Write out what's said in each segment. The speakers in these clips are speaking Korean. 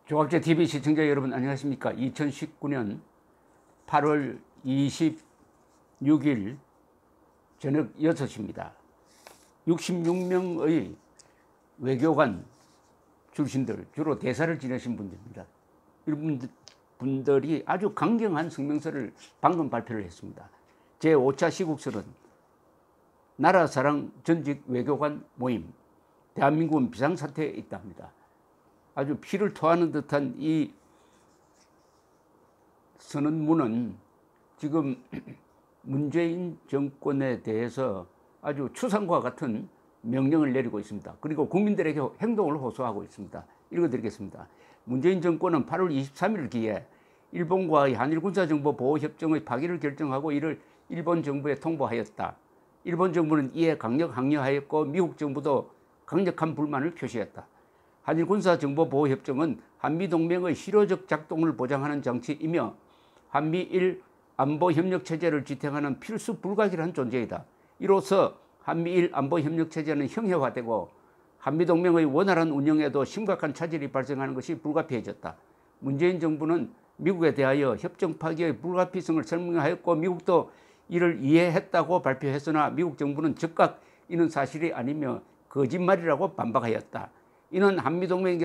조갑제TV 시청자 여러분 안녕하십니까. 2019년 8월 26일 저녁 6시입니다. 66명의 외교관 출신들, 주로 대사를 지내신 분들입니다. 이런 분들이 아주 강경한 성명서를 방금 발표를 했습니다. 제5차 시국설은 나라사랑 전직 외교관 모임, 대한민국은 비상사태에 있답니다. 아주 피를 토하는 듯한 이 선언문은 지금 문재인 정권에 대해서 아주 추상과 같은 명령을 내리고 있습니다. 그리고 국민들에게 행동을 호소하고 있습니다. 읽어드리겠습니다. 문재인 정권은 8월 23일 기에 일본과의 한일군사정보보호협정의 파기를 결정하고 이를 일본 정부에 통보하였다. 일본 정부는 이에 강력 항의하였고 미국 정부도 강력한 불만을 표시했다. 한일군사정보보호협정은 한미동맹의 실효적 작동을 보장하는 장치이며 한미일 안보협력체제를 지탱하는 필수 불가결한 존재이다. 이로써 한미일 안보협력체제는 형해화되고 한미동맹의 원활한 운영에도 심각한 차질이 발생하는 것이 불가피해졌다. 문재인 정부는 미국에 대하여 협정 파기의 불가피성을 설명하였고 미국도 이를 이해했다고 발표했으나 미국 정부는 즉각 이는 사실이 아니며 거짓말이라고 반박하였다. 이는 한미동맹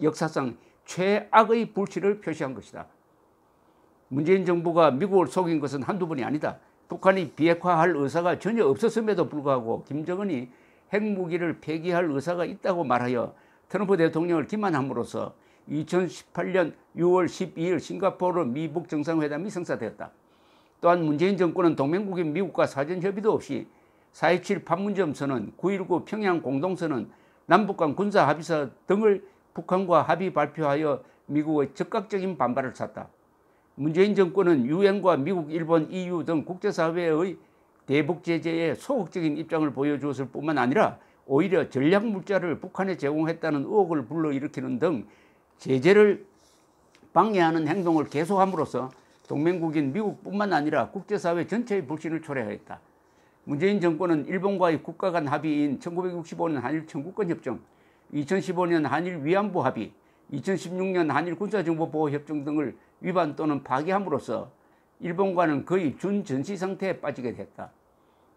역사상 최악의 불씨를 표시한 것이다. 문재인 정부가 미국을 속인 것은 한두 번이 아니다. 북한이 비핵화할 의사가 전혀 없었음에도 불구하고 김정은이 핵무기를 폐기할 의사가 있다고 말하여 트럼프 대통령을 기만함으로써 2018년 6월 12일 싱가포르 미북 정상회담이 성사되었다. 또한 문재인 정권은 동맹국인 미국과 사전협의도 없이 4.27 판문점 선언, 9.19 평양 공동선언, 남북간 군사합의서 등을 북한과 합의 발표하여 미국의 즉각적인 반발을 샀다. 문재인 정권은 유엔과 미국, 일본, EU 등 국제사회의 대북 제재에 소극적인 입장을 보여주었을 뿐만 아니라 오히려 전략물자를 북한에 제공했다는 의혹을 불러일으키는 등 제재를 방해하는 행동을 계속함으로써 동맹국인 미국뿐만 아니라 국제사회 전체의 불신을 초래하였다. 문재인 정권은 일본과의 국가 간 합의인 1965년 한일 청구권협정, 2015년 한일 위안부 합의, 2016년 한일 군사정보보호협정 등을 위반 또는 파기함으로써 일본과는 거의 준전시 상태에 빠지게 됐다.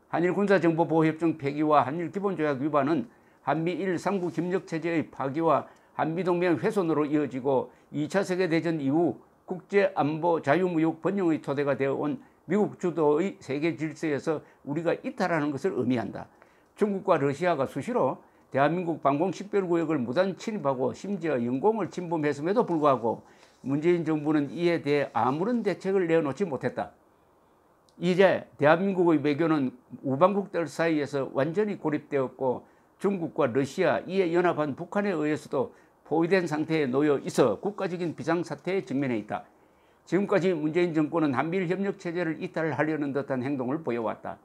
한일 군사정보보호협정 폐기와 한일 기본조약 위반은 한미일 3국 협력체제의 파기와 한미동맹 훼손으로 이어지고 2차 세계대전 이후 국제안보 자유무역 번영의 토대가 되어온 미국 주도의 세계 질서에서 우리가 이탈하는 것을 의미한다. 중국과 러시아가 수시로 대한민국 방공식별구역을 무단 침입하고 심지어 영공을 침범했음에도 불구하고 문재인 정부는 이에 대해 아무런 대책을 내놓지 못했다. 이제 대한민국의 외교는 우방국들 사이에서 완전히 고립되었고 중국과 러시아, 이에 연합한 북한에 의해서도 포위된 상태에 놓여 있어 국가적인 비상사태에 직면해 있다. 지금까지 문재인 정권은 한미일 협력체제를 이탈하려는 듯한 행동을 보여왔다.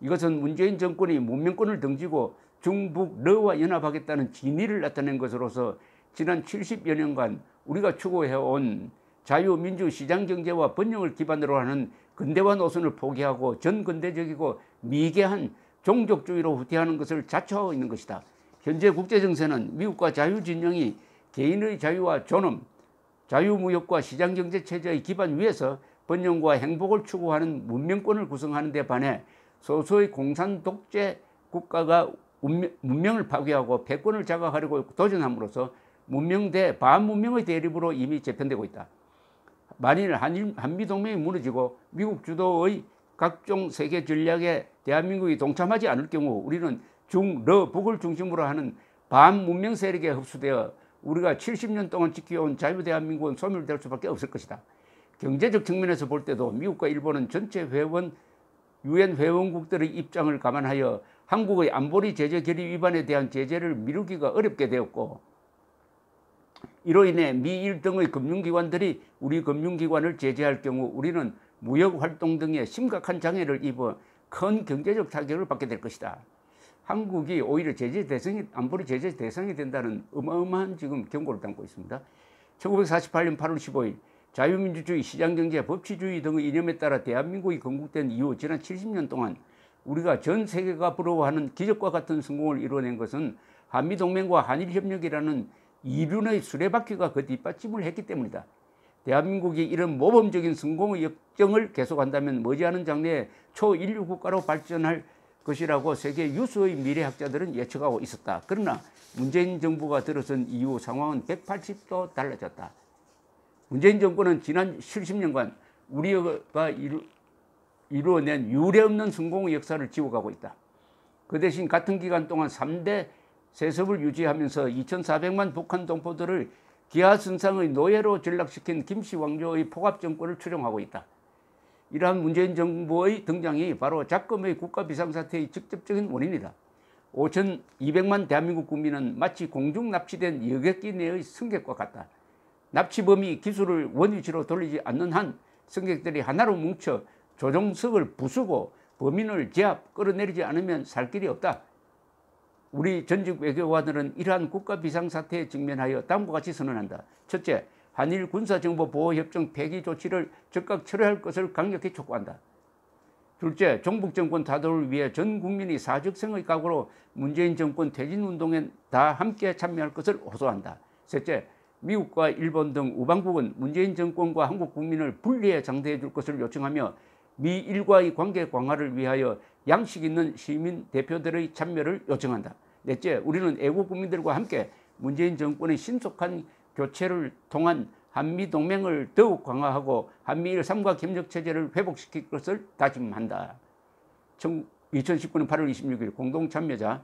이것은 문재인 정권이 문명권을 등지고 중북 러와 연합하겠다는 진의를 나타낸 것으로서 지난 70여 년간 우리가 추구해온 자유민주 시장경제와 번영을 기반으로 하는 근대화 노선을 포기하고 전근대적이고 미개한 종족주의로 후퇴하는 것을 자초하고 있는 것이다. 현재 국제정세는 미국과 자유진영이 개인의 자유와 존엄, 자유무역과 시장경제체제의 기반 위에서 번영과 행복을 추구하는 문명권을 구성하는 데 반해 소수의 공산독재 국가가 문명을 파괴하고 패권을 장악하려고 도전함으로써 문명 대 반문명의 대립으로 이미 재편되고 있다. 만일 한미동맹이 무너지고 미국 주도의 각종 세계 전략에 대한민국이 동참하지 않을 경우 우리는 중러북을 중심으로 하는 반문명 세력에 흡수되어 우리가 70년 동안 지켜온 자유대한민국은 소멸될 수밖에 없을 것이다. 경제적 측면에서 볼 때도 미국과 일본은 전체 유엔 회원국들의 입장을 감안하여 한국의 안보리 제재 결의 위반에 대한 제재를 미루기가 어렵게 되었고 이로 인해 미일 등의 금융기관들이 우리 금융기관을 제재할 경우 우리는 무역활동 등에 심각한 장애를 입어 큰 경제적 타격을 받게 될 것이다. 한국이 오히려 안보리 제재 대상이 된다는 어마어마한 지금 경고를 담고 있습니다. 1948년 8월 15일 자유민주주의, 시장경제, 법치주의 등의 이념에 따라 대한민국이 건국된 이후 지난 70년 동안 우리가 전 세계가 부러워하는 기적과 같은 성공을 이뤄낸 것은 한미동맹과 한일협력이라는 이륜의 수레바퀴가 그 뒷받침을 했기 때문이다. 대한민국이 이런 모범적인 성공의 역정을 계속한다면 머지않은 장래에 초인류 국가로 발전할 것이라고 세계 유수의 미래학자들은 예측하고 있었다. 그러나 문재인 정부가 들어선 이후 상황은 180도 달라졌다. 문재인 정권은 지난 70년간 우리가 이루어낸 유례없는 성공의 역사를 지워가고 있다. 그 대신 같은 기간 동안 3대 세습을 유지하면서 2,400만 북한 동포들을 기하선상의 노예로 전락시킨 김씨 왕조의 포갑정권을 추종하고 있다. 이러한 문재인 정부의 등장이 바로 작금의 국가 비상사태의 직접적인 원인이다. 5,200만 대한민국 국민은 마치 공중 납치된 여객기 내의 승객과 같다. 납치범이 기술을 원위치로 돌리지 않는 한 승객들이 하나로 뭉쳐 조종석을 부수고 범인을 제압 끌어내리지 않으면 살 길이 없다. 우리 전직 외교관들은 이러한 국가 비상사태에 직면하여 다음과 같이 선언한다. 첫째, 한일 군사정보보호협정 폐기 조치를 즉각 철회할 것을 강력히 촉구한다. 둘째, 종북정권 타도를 위해 전 국민이 사적생의 각오로 문재인 정권 퇴진운동에 다 함께 참여할 것을 호소한다. 셋째, 미국과 일본 등 우방국은 문재인 정권과 한국 국민을 분리해 장대해 줄 것을 요청하며 미일과의 관계 강화를 위하여 양식 있는 시민 대표들의 참여를 요청한다. 넷째, 우리는 애국 국민들과 함께 문재인 정권의 신속한 교체를 통한 한미동맹을 더욱 강화하고 한미일 삼각협력체제를 회복시킬 것을 다짐한다. 2019년 8월 26일 공동참여자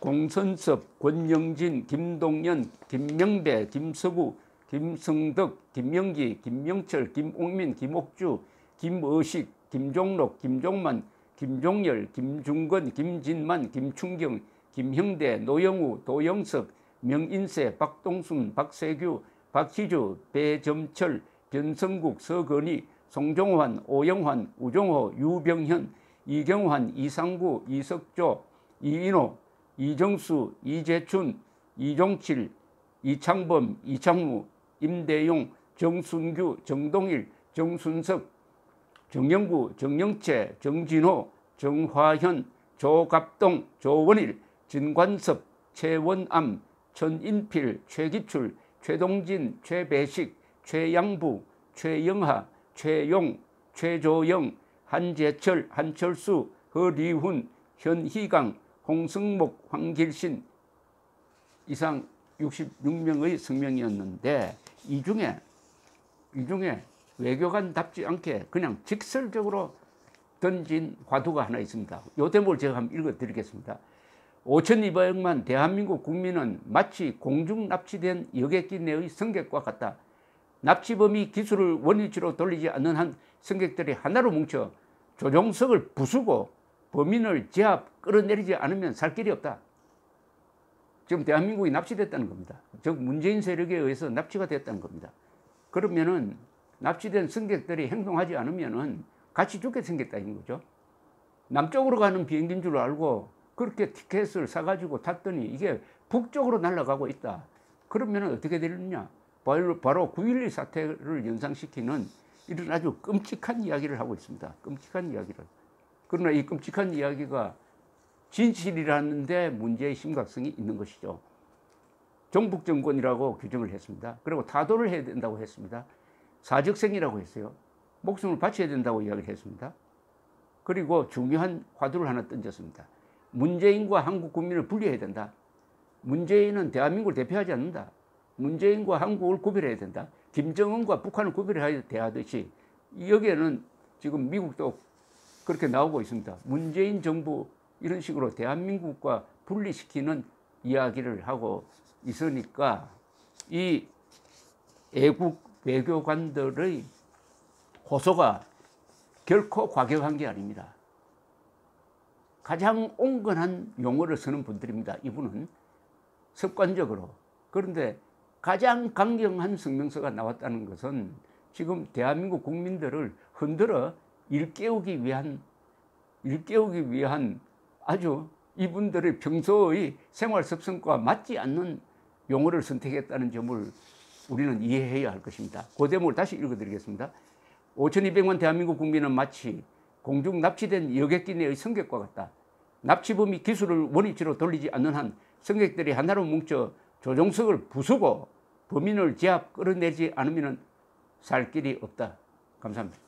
공선섭, 권영진, 김동연, 김명배, 김서구, 김성덕, 김명기, 김명철, 김옥민, 김옥주, 김의식, 김종록, 김종만, 김종열, 김중건, 김진만, 김충경, 김형대, 노영우, 도영석, 명인세, 박동순, 박세규, 박희주, 배점철, 변성국, 서건희, 송종환, 오영환, 우종호, 유병현, 이경환, 이상구, 이석조, 이인호, 이정수, 이재춘, 이종칠, 이창범, 이창무, 임대용, 정순규, 정동일, 정순석, 정영구, 정영채, 정진호, 정화현, 조갑동, 조원일, 진관섭, 최원암, 천인필, 최기출, 최동진, 최배식, 최양부, 최영하, 최용, 최조영, 한재철, 한철수, 허리훈, 현희강, 홍승목, 황길신 이상 66명의 성명이었는데 이 중에 외교관답지 않게 그냥 직설적으로 던진 화두가 하나 있습니다. 이 대목을 제가 한번 읽어드리겠습니다. 5,200만 대한민국 국민은 마치 공중 납치된 여객기 내의 승객과 같다. 납치범이 기술을 원위치로 돌리지 않는 한 승객들이 하나로 뭉쳐 조종석을 부수고 범인을 제압 끌어내리지 않으면 살 길이 없다. 지금 대한민국이 납치됐다는 겁니다. 즉 문재인 세력에 의해서 납치가 됐다는 겁니다. 그러면은 납치된 승객들이 행동하지 않으면은 같이 죽게 생겼다는 거죠. 남쪽으로 가는 비행기인 줄 알고 그렇게 티켓을 사가지고 탔더니 이게 북쪽으로 날아가고 있다. 그러면 어떻게 되느냐? 바로 9.12 사태를 연상시키는 이런 아주 끔찍한 이야기를 하고 있습니다. 끔찍한 이야기를. 그러나 이 끔찍한 이야기가 진실이라는데 문제의 심각성이 있는 것이죠. 종북정권이라고 규정을 했습니다. 그리고 타도를 해야 된다고 했습니다. 사적생이라고 했어요. 목숨을 바쳐야 된다고 이야기를 했습니다. 그리고 중요한 화두를 하나 던졌습니다. 문재인과 한국 국민을 분리해야 된다. 문재인은 대한민국을 대표하지 않는다. 문재인과 한국을 구별해야 된다. 김정은과 북한을 구별해야 대하듯이 여기에는 지금 미국도 그렇게 나오고 있습니다. 문재인 정부 이런 식으로 대한민국과 분리시키는 이야기를 하고 있으니까 이 애국 외교관들의 호소가 결코 과격한 게 아닙니다. 가장 온건한 용어를 쓰는 분들입니다. 이분은 습관적으로. 그런데 가장 강경한 성명서가 나왔다는 것은 지금 대한민국 국민들을 흔들어 일깨우기 위한 아주 이분들의 평소의 생활 습성과 맞지 않는 용어를 선택했다는 점을 우리는 이해해야 할 것입니다. 그 대목을 다시 읽어드리겠습니다. 5,200만 대한민국 국민은 마치 공중 납치된 여객기 내의 승객과 같다. 납치범이 기술을 원위치로 돌리지 않는 한 승객들이 하나로 뭉쳐 조종석을 부수고 범인을 제압 끌어내지 않으면 살 길이 없다. 감사합니다.